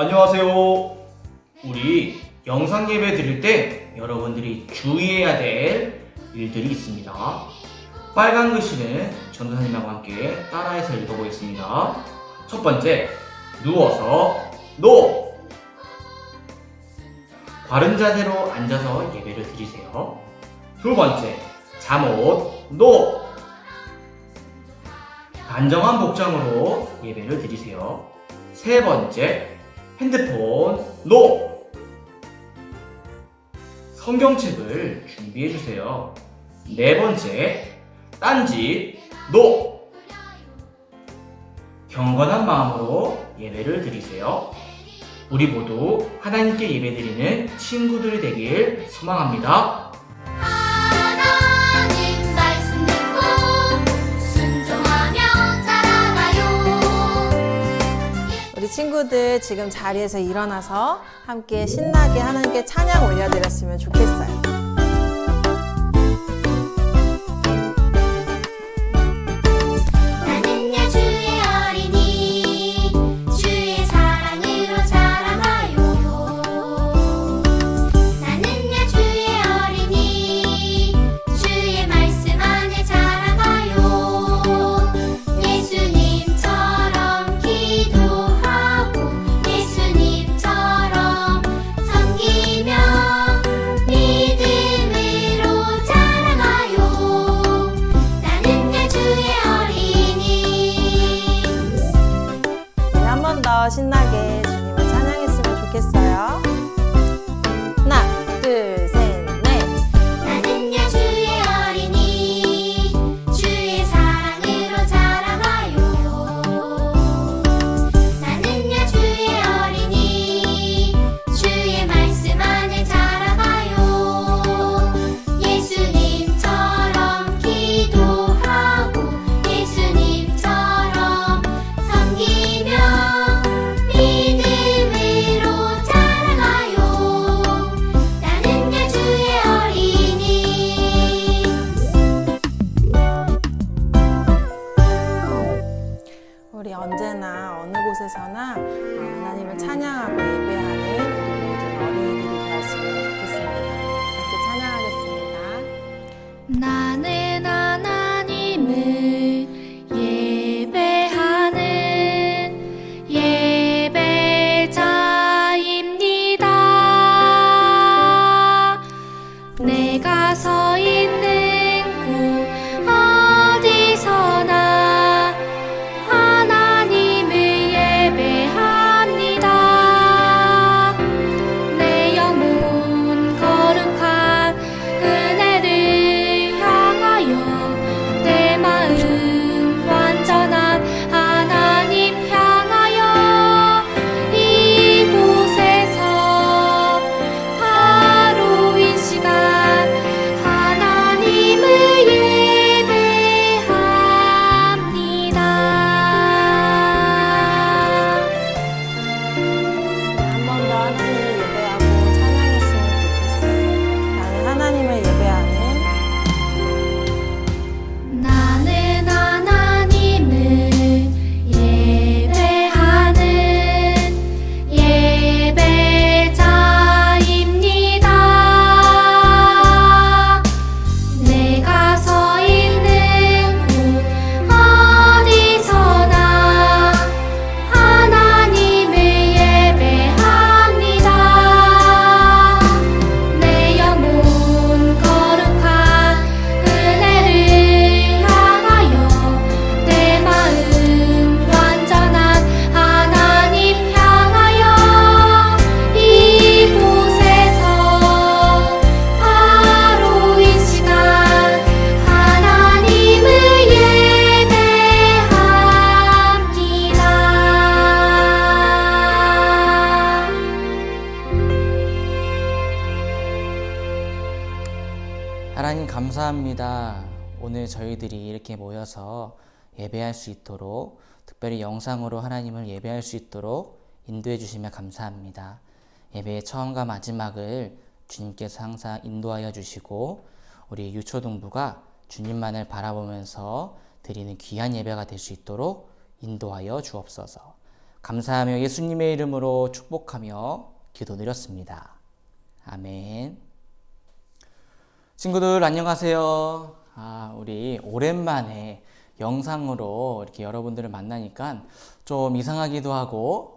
안녕하세요. 우리 영상 예배 드릴 때 여러분들이 주의해야 될 일들이 있습니다. 빨간 글씨는 전도사님하고 함께 따라해서 읽어보겠습니다. 첫 번째, 누워서 노! 바른 자세로 앉아서 예배를 드리세요. 두 번째, 잠옷 노! 단정한 복장으로 예배를 드리세요. 세 번째, 핸드폰 노! 성경책을 준비해 주세요. 네 번째, 딴짓 노! 경건한 마음으로 예배를 드리세요. 우리 모두 하나님께 예배드리는 친구들이 되길 소망합니다. 하나님 말씀 듣고 순종하며 자라나요. 우리 친구들 지금 자리에서 일어나서 함께 신나게 하나님께 찬양 올려드렸으면 좋겠어요. 나는야 주의 어린이 주의 사랑으로 자라나요. 나는야 주의 어린이 주의 말씀 안에 자라가요. 예수님처럼 기도하고 예수님처럼 섬기며 믿음으로 자라가요. 나는야 주의 어린이. 우리 한 번 더 신나게 주님을 찬양했으면 좋겠어요. 하나, 둘, 셋, 넷. 나는야 주의 어린이 주의 사랑으로 자라가요. 나는야 주의 어린이 주의 말씀 안에 자라가요. 예수님처럼 기도하고 예수님처럼 섬기며 믿음으로 자라가요. 나는야 주의 어린이. 우리 언제나 어느 곳에서나 하나님을 찬양하고 예배하는 우리 모든 어린이들이 되었으면 좋겠습니다. 함께 찬양하겠습니다. 나는 하나님을 예배하는 예배자입니다. 내가 서 있는 곳 어디서나 하나님을 예배합니다. 내 영혼 거룩한 은혜를 향하여 내 마음 완전한 하나님 향하여 이곳에서 바로 이 시간 하나님을 예배합니다. 한 번 더 하나님을 예배하고 찬양했으면 좋겠어요. 나는 하나님을 예배하는 나는 하나님을 예배하는 예배자입니다. 내가 서 있는 곳 어디서나 하나님을 예배합니다. 내 영혼 거룩한 은혜를 향하여 내 마음 완전한 하나님 향하여 이곳에서 바로 이 시간 하나님을 예배합니다. 하나님 감사합니다. 오늘 저희들이 이렇게 모여서 예배할 수 있도록, 특별히 영상으로 하나님을 예배할 수 있도록 인도해 주시며 감사합니다. 예배의 처음과 마지막을 주님께서 항상 인도하여 주시고 우리 유초등부가 주님만을 바라보면서 드리는 귀한 예배가 될 수 있도록 인도하여 주옵소서. 감사하며 예수님의 이름으로 축복하며 기도드렸습니다. 아멘. 친구들 안녕하세요. 우리 오랜만에 영상으로 이렇게 여러분들을 만나니까 좀 이상하기도 하고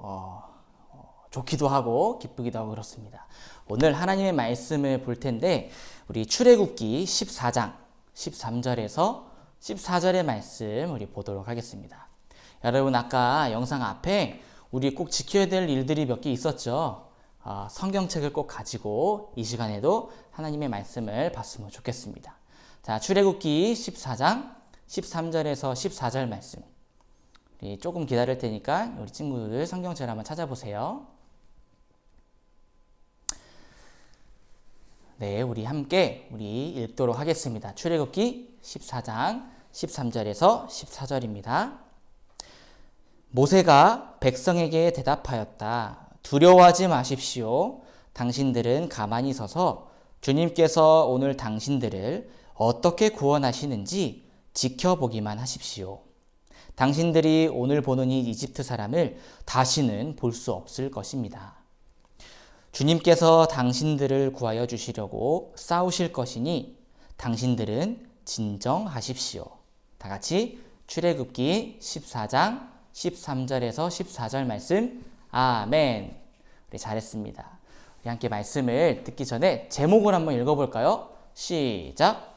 좋기도 하고 기쁘기도 하고 그렇습니다. 오늘 하나님의 말씀을 볼 텐데 우리 출애굽기 14장 13절에서 14절의 말씀 우리 보도록 하겠습니다. 여러분 아까 영상 앞에 우리 꼭 지켜야 될 일들이 몇 개 있었죠. 성경책을 꼭 가지고 이 시간에도 하나님의 말씀을 봤으면 좋겠습니다. 자, 출애굽기 14장 13절에서 14절 말씀. 우리 조금 기다릴 테니까 우리 친구들 성경책을 한번 찾아보세요. 네, 우리 함께 읽도록 하겠습니다. 출애굽기 14장 13절에서 14절입니다. 모세가 백성에게 대답하였다. 두려워하지 마십시오. 당신들은 가만히 서서 주님께서 오늘 당신들을 어떻게 구원하시는지 지켜보기만 하십시오. 당신들이 오늘 보는 이 이집트 사람을 다시는 볼 수 없을 것입니다. 주님께서 당신들을 구하여 주시려고 싸우실 것이니 당신들은 진정하십시오. 다 같이 출애굽기 14장 13절에서 14절 말씀 아멘. 우리 잘했습니다. 우리 함께 말씀을 듣기 전에 제목을 한번 읽어볼까요? 시작.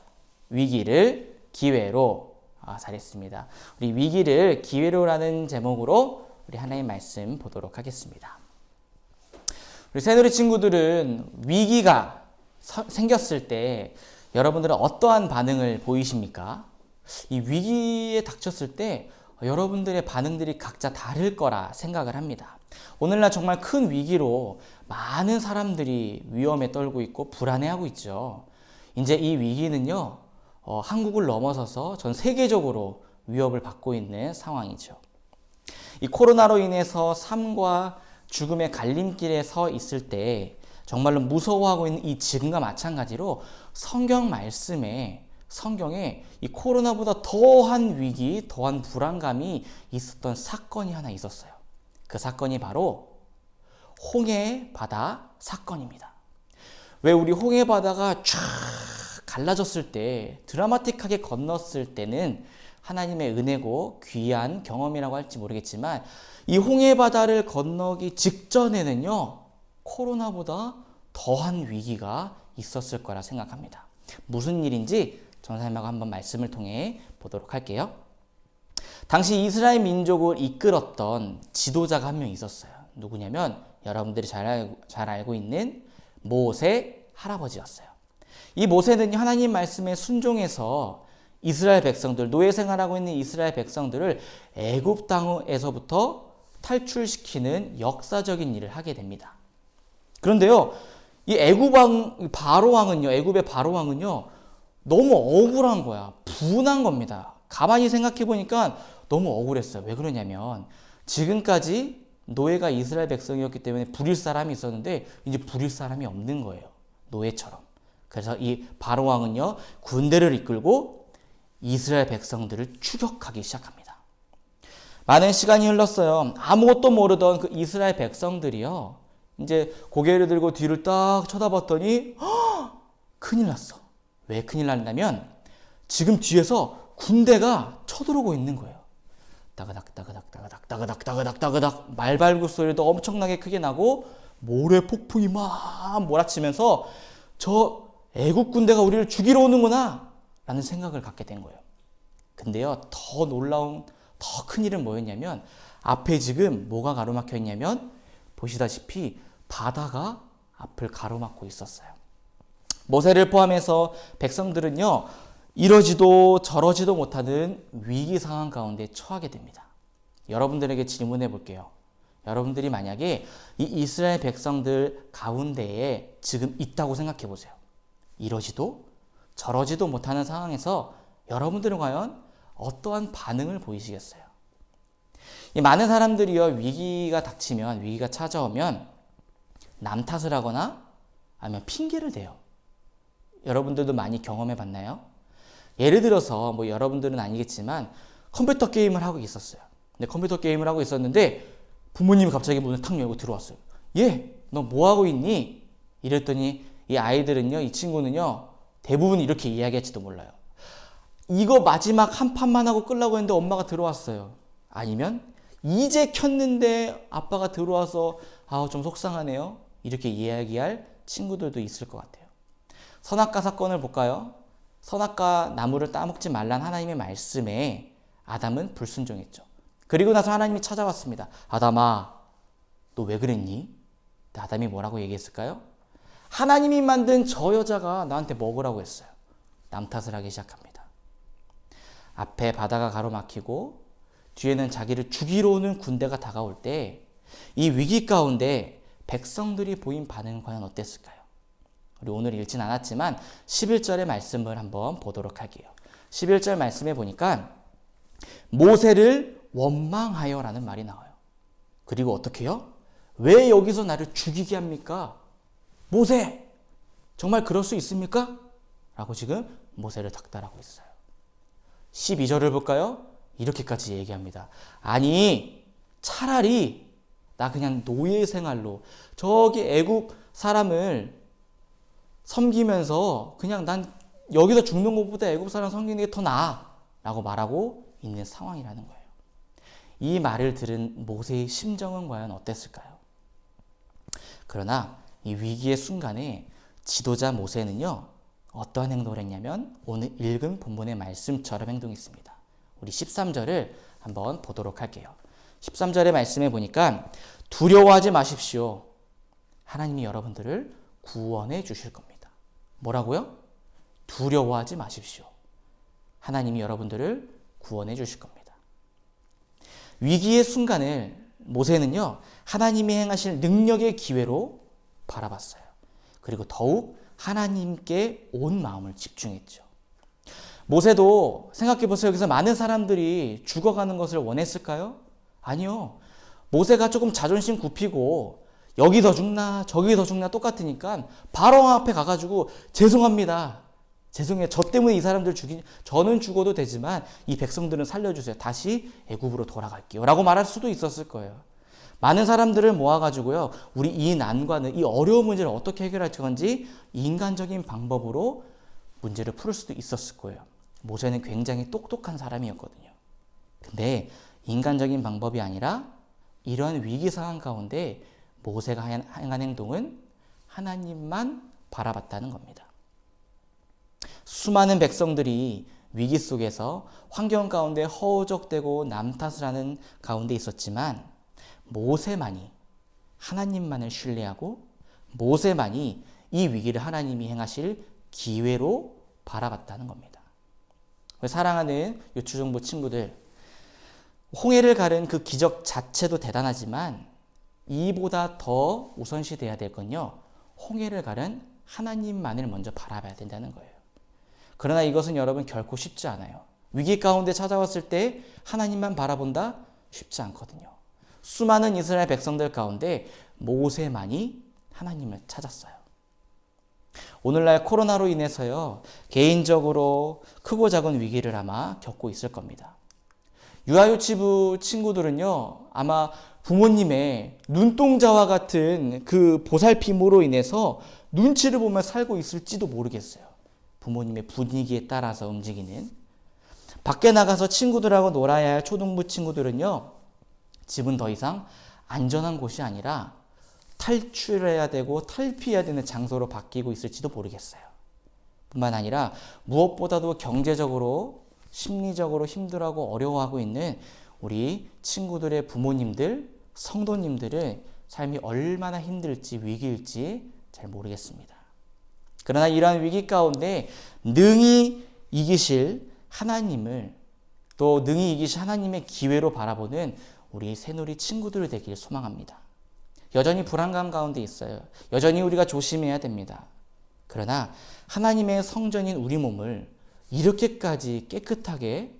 위기를 기회로. 잘했습니다. 우리 위기를 기회로라는 제목으로 우리 하나님 말씀 보도록 하겠습니다. 우리 새누리 친구들은 위기가 생겼을 때 여러분들은 어떠한 반응을 보이십니까? 이 위기에 닥쳤을 때 여러분들의 반응들이 각자 다를 거라 생각을 합니다. 오늘날 정말 큰 위기로 많은 사람들이 위험에 떨고 있고 불안해하고 있죠. 이제 이 위기는요, 한국을 넘어서서 전 세계적으로 위협을 받고 있는 상황이죠. 이 코로나로 인해서 삶과 죽음의 갈림길에 서 있을 때 정말로 무서워하고 있는 이 지금과 마찬가지로 성경에 이 코로나보다 더한 위기, 더한 불안감이 있었던 사건이 하나 있었어요. 그 사건이 바로 홍해 바다 사건입니다. 왜 우리 홍해 바다가 쫙 갈라졌을 때, 드라마틱하게 건넜을 때는 하나님의 은혜고 귀한 경험이라고 할지 모르겠지만 이 홍해 바다를 건너기 직전에는요, 코로나보다 더한 위기가 있었을 거라 생각합니다. 무슨 일인지 전사님하고 한번 말씀을 통해 보도록 할게요. 당시 이스라엘 민족을 이끌었던 지도자가 한 명 있었어요. 누구냐면 여러분들이 잘 알고 있는 모세 할아버지였어요. 이 모세는 하나님 말씀에 순종해서 이스라엘 백성들, 노예 생활하고 있는 이스라엘 백성들을 애굽 땅에서부터 탈출시키는 역사적인 일을 하게 됩니다. 그런데요, 이 애굽의 바로 왕은요, 너무 억울한 거야. 분한 겁니다. 가만히 생각해 보니까 너무 억울했어요. 왜 그러냐면 지금까지 노예가 이스라엘 백성이었기 때문에 부릴 사람이 있었는데 이제 부릴 사람이 없는 거예요. 노예처럼. 그래서 이 바로 왕은요, 군대를 이끌고 이스라엘 백성들을 추격하기 시작합니다. 많은 시간이 흘렀어요. 아무것도 모르던 그 이스라엘 백성들이요, 이제 고개를 들고 뒤를 딱 쳐다봤더니 큰일 났어. 왜 큰일 났냐면 지금 뒤에서 군대가 쳐들어오고 있는 거예요. 따그닥 말발굽 소리도 엄청나게 크게 나고 모래 폭풍이 막 몰아치면서 저 애국 군대가 우리를 죽이러 오는구나 라는 생각을 갖게 된 거예요. 근데요, 더 놀라운 더 큰 일은 뭐였냐면 앞에 지금 뭐가 가로막혀 있냐면 보시다시피 바다가 앞을 가로막고 있었어요. 모세를 포함해서 백성들은요, 이러지도 저러지도 못하는 위기 상황 가운데 처하게 됩니다. 여러분들에게 질문해 볼게요. 여러분들이 만약에 이 이스라엘 백성들 가운데에 지금 있다고 생각해 보세요. 이러지도 저러지도 못하는 상황에서 여러분들은 과연 어떠한 반응을 보이시겠어요? 이 많은 사람들이요, 위기가 닥치면, 위기가 찾아오면 남 탓을 하거나 아니면 핑계를 대요. 여러분들도 많이 경험해 봤나요? 예를 들어서 여러분들은 아니겠지만 컴퓨터 게임을 하고 있었어요. 근데 컴퓨터 게임을 하고 있었는데 부모님이 갑자기 문을 탁 열고 들어왔어요. 너 뭐하고 있니? 이랬더니 이 아이들은요, 이 친구는요, 대부분 이렇게 이야기할지도 몰라요. 이거 마지막 한 판만 하고 끌려고 했는데 엄마가 들어왔어요. 아니면 이제 켰는데 아빠가 들어와서 좀 속상하네요. 이렇게 이야기할 친구들도 있을 것 같아요. 선악과 사건을 볼까요? 선악과 나무를 따먹지 말란 하나님의 말씀에 아담은 불순종했죠. 그리고 나서 하나님이 찾아왔습니다. 아담아, 너 왜 그랬니? 아담이 뭐라고 얘기했을까요? 하나님이 만든 저 여자가 나한테 먹으라고 했어요. 남 탓을 하기 시작합니다. 앞에 바다가 가로막히고 뒤에는 자기를 죽이러 오는 군대가 다가올 때 이 위기 가운데 백성들이 보인 반응은 과연 어땠을까요? 우리 오늘 읽진 않았지만 11절의 말씀을 한번 보도록 할게요. 11절 말씀에 보니까 모세를 원망하여 라는 말이 나와요. 그리고 어떻게 해요? 왜 여기서 나를 죽이게 합니까? 모세! 정말 그럴 수 있습니까? 라고 지금 모세를 닥달하고 있어요. 12절을 볼까요? 이렇게까지 얘기합니다. 아니, 차라리 나 그냥 노예 생활로 저기 애굽 사람을 섬기면서 그냥 난 여기서 죽는 것보다 애굽 사람 섬기는 게 더 나아 라고 말하고 있는 상황이라는 거예요. 이 말을 들은 모세의 심정은 과연 어땠을까요? 그러나 이 위기의 순간에 지도자 모세는요, 어떠한 행동을 했냐면 오늘 읽은 본문의 말씀처럼 행동했습니다. 우리 13절을 한번 보도록 할게요. 13절의 말씀에 보니까 두려워하지 마십시오. 하나님이 여러분들을 구원해 주실 겁니다. 뭐라고요? 두려워하지 마십시오. 하나님이 여러분들을 구원해 주실 겁니다. 위기의 순간을 모세는요, 하나님이 행하실 능력의 기회로 바라봤어요. 그리고 더욱 하나님께 온 마음을 집중했죠. 모세도 생각해보세요. 여기서 많은 사람들이 죽어가는 것을 원했을까요? 아니요. 모세가 조금 자존심 굽히고 여기 더 죽나 저기 더 죽나 똑같으니까 바로 앞에 가가지고 죄송합니다. 죄송해요. 저 때문에 이 사람들 저는 죽어도 되지만 이 백성들은 살려주세요. 다시 애굽으로 돌아갈게요. 라고 말할 수도 있었을 거예요. 많은 사람들을 모아가지고요, 우리 이 난관을, 이 어려운 문제를 어떻게 해결할 건지 인간적인 방법으로 문제를 풀 수도 있었을 거예요. 모세는 굉장히 똑똑한 사람이었거든요. 근데 인간적인 방법이 아니라 이러한 위기 상황 가운데 모세가 행한 행동은 하나님만 바라봤다는 겁니다. 수많은 백성들이 위기 속에서 환경 가운데 허우적대고 남 탓을 하는 가운데 있었지만 모세만이 하나님만을 신뢰하고 모세만이 이 위기를 하나님이 행하실 기회로 바라봤다는 겁니다. 사랑하는 유초정부 친구들, 홍해를 가른 그 기적 자체도 대단하지만 이보다 더 우선시돼야 될 건요, 홍해를 가른 하나님만을 먼저 바라봐야 된다는 거예요. 그러나 이것은 여러분 결코 쉽지 않아요. 위기 가운데 찾아왔을 때 하나님만 바라본다? 쉽지 않거든요. 수많은 이스라엘 백성들 가운데 모세만이 하나님을 찾았어요. 오늘날 코로나로 인해서요, 개인적으로 크고 작은 위기를 아마 겪고 있을 겁니다. 유아유치부 친구들은요, 아마 부모님의 눈동자와 같은 그 보살핌으로 인해서 눈치를 보며 살고 있을지도 모르겠어요. 부모님의 분위기에 따라서 움직이는. 밖에 나가서 친구들하고 놀아야 할 초등부 친구들은요, 집은 더 이상 안전한 곳이 아니라 탈출해야 되고 탈피해야 되는 장소로 바뀌고 있을지도 모르겠어요. 뿐만 아니라 무엇보다도 경제적으로, 심리적으로 힘들어하고 어려워하고 있는 우리 친구들의 부모님들, 성도님들의 삶이 얼마나 힘들지, 위기일지 잘 모르겠습니다. 그러나 이러한 위기 가운데 능히 이기실 하나님을, 또 능히 이기실 하나님의 기회로 바라보는 우리 새누리 친구들 되길 소망합니다. 여전히 불안감 가운데 있어요. 여전히 우리가 조심해야 됩니다. 그러나 하나님의 성전인 우리 몸을 이렇게까지 깨끗하게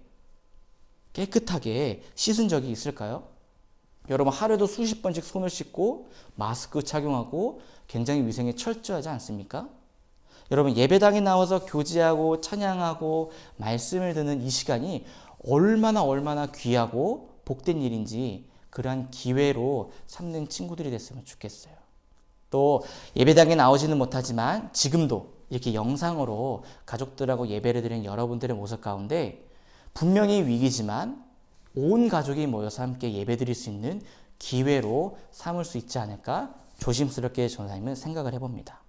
씻은 적이 있을까요? 여러분, 하루에도 수십 번씩 손을 씻고 마스크 착용하고 굉장히 위생에 철저하지 않습니까? 여러분, 예배당에 나와서 교제하고 찬양하고 말씀을 듣는 이 시간이 얼마나 귀하고 복된 일인지 그러한 기회로 삼는 친구들이 됐으면 좋겠어요. 또 예배당에 나오지는 못하지만 지금도 이렇게 영상으로 가족들하고 예배를 드리는 여러분들의 모습 가운데 분명히 위기지만 온 가족이 모여서 함께 예배 드릴 수 있는 기회로 삼을 수 있지 않을까 조심스럽게 전사님은 생각을 해봅니다.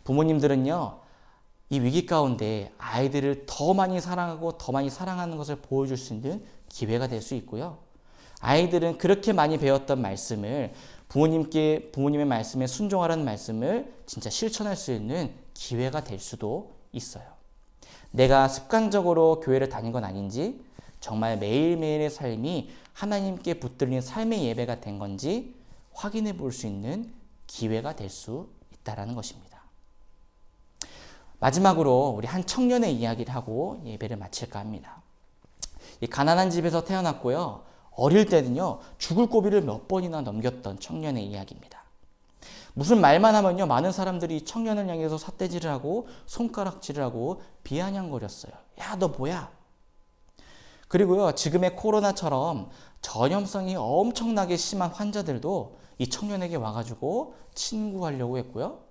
부모님들은요, 이 위기 가운데 아이들을 더 많이 사랑하고 더 많이 사랑하는 것을 보여줄 수 있는 기회가 될 수 있고요. 아이들은 그렇게 많이 배웠던 말씀을 부모님의 말씀에 순종하라는 말씀을 진짜 실천할 수 있는 기회가 될 수도 있어요. 내가 습관적으로 교회를 다닌 건 아닌지, 정말 매일매일의 삶이 하나님께 붙들린 삶의 예배가 된 건지 확인해 볼 수 있는 기회가 될 수 있다는 것입니다. 마지막으로 우리 한 청년의 이야기를 하고 예배를 마칠까 합니다. 이 가난한 집에서 태어났고요. 어릴 때는요, 죽을 고비를 몇 번이나 넘겼던 청년의 이야기입니다. 무슨 말만 하면요, 많은 사람들이 청년을 향해서 삿대질을 하고 손가락질을 하고 비아냥거렸어요. 야, 너 뭐야? 그리고요, 지금의 코로나처럼 전염성이 엄청나게 심한 환자들도 이 청년에게 와가지고 친구하려고 했고요.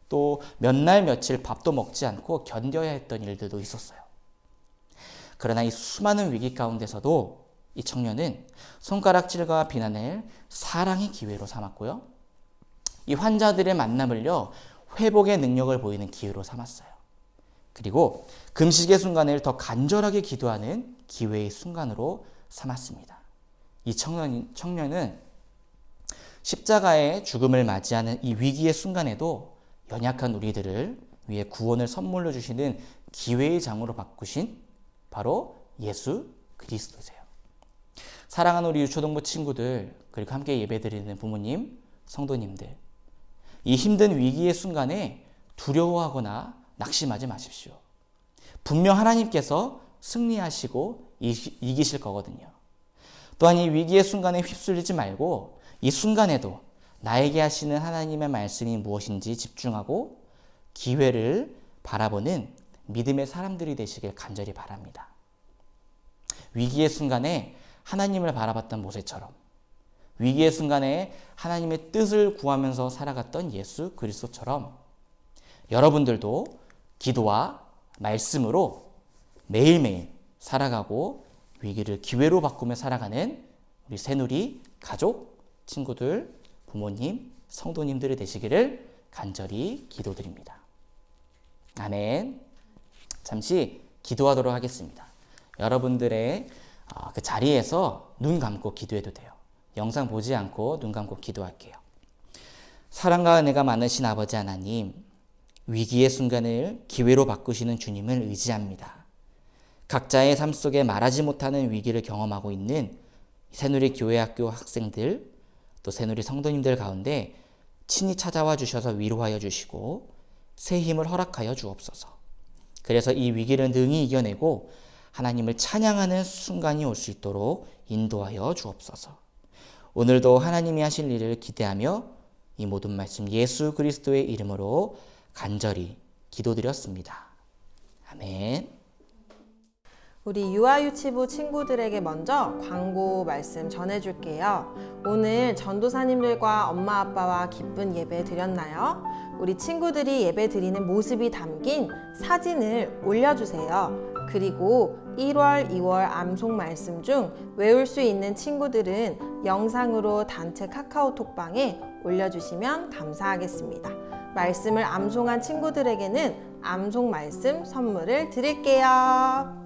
또 몇 날 며칠 밥도 먹지 않고 견뎌야 했던 일들도 있었어요. 그러나 이 수많은 위기 가운데서도 이 청년은 손가락질과 비난을 사랑의 기회로 삼았고요. 이 환자들의 만남을요, 회복의 능력을 보이는 기회로 삼았어요. 그리고 금식의 순간을 더 간절하게 기도하는 기회의 순간으로 삼았습니다. 이 청년은 십자가의 죽음을 맞이하는 이 위기의 순간에도 연약한 우리들을 위해 구원을 선물로 주시는 기회의 장으로 바꾸신 바로 예수 그리스도세요. 사랑하는 우리 유초등부 친구들, 그리고 함께 예배드리는 부모님, 성도님들, 이 힘든 위기의 순간에 두려워하거나 낙심하지 마십시오. 분명 하나님께서 승리하시고 이기실 거거든요. 또한 이 위기의 순간에 휩쓸리지 말고 이 순간에도 나에게 하시는 하나님의 말씀이 무엇인지 집중하고 기회를 바라보는 믿음의 사람들이 되시길 간절히 바랍니다. 위기의 순간에 하나님을 바라봤던 모세처럼, 위기의 순간에 하나님의 뜻을 구하면서 살아갔던 예수 그리스도처럼 여러분들도 기도와 말씀으로 매일매일 살아가고 위기를 기회로 바꾸며 살아가는 우리 새누리 가족, 친구들, 부모님, 성도님들이 되시기를 간절히 기도드립니다. 아멘. 잠시 기도하도록 하겠습니다. 여러분들의 그 자리에서 눈 감고 기도해도 돼요. 영상 보지 않고 눈 감고 기도할게요. 사랑과 은혜가 많으신 아버지 하나님, 위기의 순간을 기회로 바꾸시는 주님을 의지합니다. 각자의 삶 속에 말하지 못하는 위기를 경험하고 있는 새누리 교회학교 학생들, 또 새누리 성도님들 가운데 친히 찾아와 주셔서 위로하여 주시고 새 힘을 허락하여 주옵소서. 그래서 이 위기를 능히 이겨내고 하나님을 찬양하는 순간이 올 수 있도록 인도하여 주옵소서. 오늘도 하나님이 하실 일을 기대하며 이 모든 말씀 예수 그리스도의 이름으로 간절히 기도드렸습니다. 아멘. 우리 유아유치부 친구들에게 먼저 광고 말씀 전해줄게요. 오늘 전도사님들과 엄마 아빠와 기쁜 예배 드렸나요? 우리 친구들이 예배 드리는 모습이 담긴 사진을 올려주세요. 그리고 1월, 2월 암송 말씀 중 외울 수 있는 친구들은 영상으로 단체 카카오톡방에 올려주시면 감사하겠습니다. 말씀을 암송한 친구들에게는 암송 말씀 선물을 드릴게요.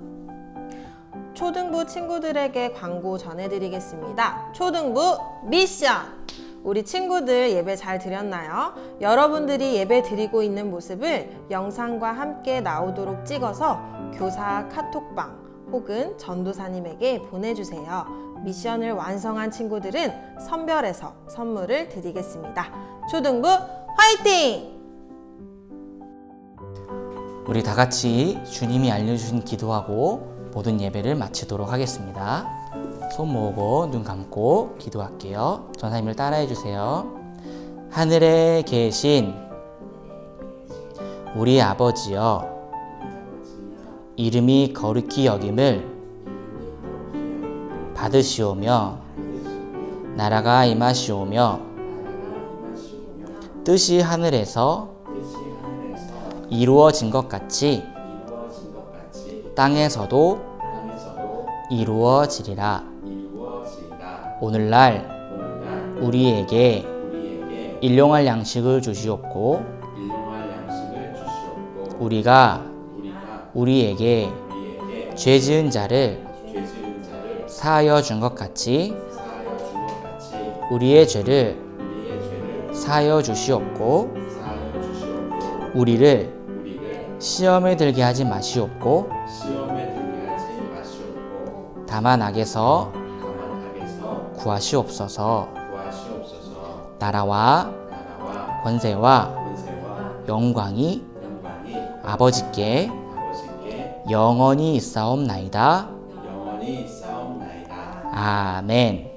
초등부 친구들에게 광고 전해드리겠습니다. 초등부 미션! 우리 친구들 예배 잘 드렸나요? 여러분들이 예배 드리고 있는 모습을 영상과 함께 나오도록 찍어서 교사 카톡방 혹은 전도사님에게 보내주세요. 미션을 완성한 친구들은 선별해서 선물을 드리겠습니다. 초등부 화이팅! 우리 다 같이 주님이 알려주신 기도하고 모든 예배를 마치도록 하겠습니다. 손 모으고 눈 감고 기도할게요. 전사님을 따라해 주세요. 하늘에 계신 우리 아버지여, 이름이 거룩히 여김을 받으시오며 나라가 임하시오며 뜻이 하늘에서 이루어진 것 같이 땅에서도 이루어지리라. 오늘날 우리에게 일용할 양식을 주시옵고 우리가 우리에게 죄 지은 자를 사하여 준 것 같이 우리의 죄를 사하여 주시옵고 우리를 시험에 들게 하지 마시옵고 다만 악에서 구하시옵소서. 나라와 권세와 영광이 아버지께 영원히 있사옵나이다. 아멘.